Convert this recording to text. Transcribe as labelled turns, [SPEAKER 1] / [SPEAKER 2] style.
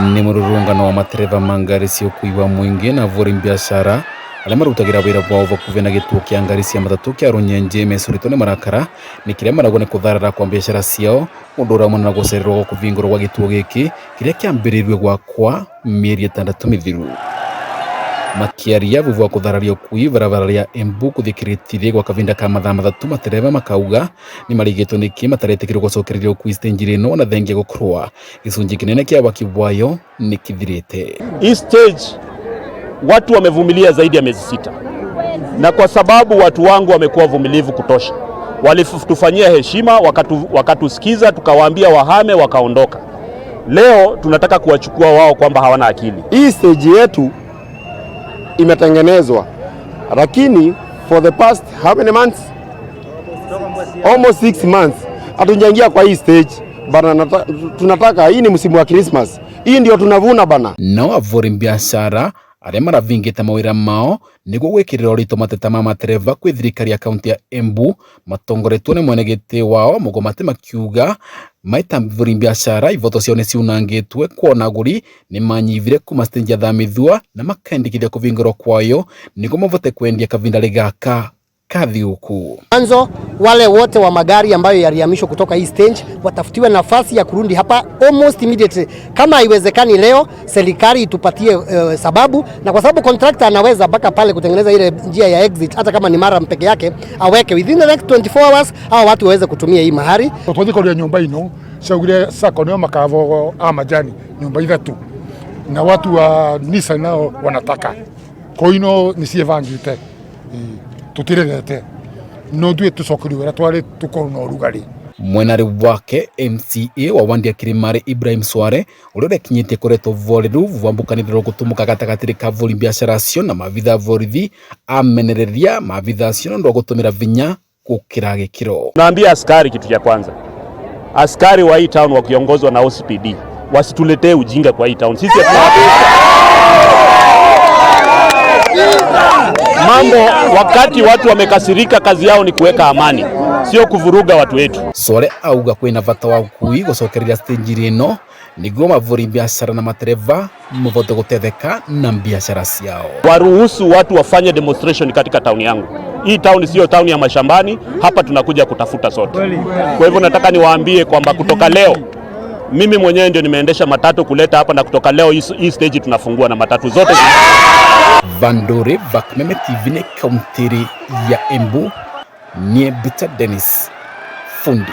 [SPEAKER 1] Ni mururungano wa matereva mangari sio kuiwa mwingi na vuri biashara ale marutagira wira bwao bakuvena gituo kia ngari cia matatu kia Runyenje mesurito ni marakara ni kiria maragone kutharara kwa biashara ciao undura muna gucererwo kuvingurwo gwa gituo giki kiria kiambiririrwe gwakwa mieri 6 mithiru makiaria vuvu kutharario kui barabara ya Embu kuthikiritirie gwa kavinda ka mathaa 3 matereva makauga ni marigitwo niki mataretikirwo gucokererio kui stage ino na thengia gukrwa gicunji kinene kia waki bwayo ni kithirite.
[SPEAKER 2] Hii stage watu wamevumilia zaidi ya miezi 6 na kwa sababu watu wangu wamekuwa vumilivu kutosha, walitufanyia heshima, wakatusikiza, tukawaambia wahame, wakaondoka. Leo tunataka kuwachukua wao kwamba hawana akili.
[SPEAKER 3] Hii stage yetu imetengenezwa, lakini for the past how many months? Almost 6 months hatujaingia kwa hii stage bana. Tunataka, hii ni msimu wa Christmas, hii ndio tunavuna bana.
[SPEAKER 1] No avuri biashara aria maravingite mawira mao niguo gwikirira urito mateta ma matereva kwi thirikari ya kaunti ya Embu matongoretwo ni mwenegete wao mugomate makiuga maita avuri biashara ivoto ciao ni ciunangitwe kuona aguri ni manyivire kuma stage ya thamithua na makendikithia kuvingirwo kwayo niguo mavote kwendia kavinda ligaka kathiuku.
[SPEAKER 4] Mwanzo wale wote wa magari ambayo yalihamishwa kutoka hii stage watafutiwe nafasi ya kurudi hapa almost immediately. Kama haiwezekani leo, serikali itupatie sababu, na kwa sababu contractor anaweza mpaka pale kutengeneza ile njia ya exit hata kama ni mara peke yake, aweke within the next 24 hours hao watu waweze kutumia hii mahali.
[SPEAKER 5] Tuthiko ria nyumba ino shaugire sako nio makavo amajani nyumba ithatu na watu wa Nissan nao wanataka koino nisievangite tutirete no ndue tucokiriwe twari tukona urugari.
[SPEAKER 1] Mwenari wake MCA wa Wandia Kirimari Ibrahim Sware uria kinyitie kureto voreru vwambukanithiro gutumuka gatagatiri ka vuri biashara cio na mavitha vorithi amenereria mavitha cio ndo gutumira vinya gukira gikiro.
[SPEAKER 2] Naambia askari kitu cha kwanza, askari wa hii town wakiongozwa na OCPD wasituletee ujinga kwa hii town. Sisi mambo wakati watu wamekasirika, kazi yao ni kuweka amani, sio kuvuruga watu wetu.
[SPEAKER 1] Sware auga kwina vata wa kui gucokereria stage ino niguo mavuri biashara na matereva mvote gutetheka na biashara ciao.
[SPEAKER 2] Waruhusu watu wafanye demonstration katika town yangu. Hii town sio town ya mashambani, hapa tunakuja kutafuta sote. Kwa hivyo nataka niwaambie kwamba kutoka leo mimi mwenyewe ndio nimeendesha matatu kuleta hapa, na kutoka leo hii stage tunafungua na matatu zote.
[SPEAKER 1] Vandore Vakmeme TV ne kauntiri ya Embu nie Bita Dennis Fundi.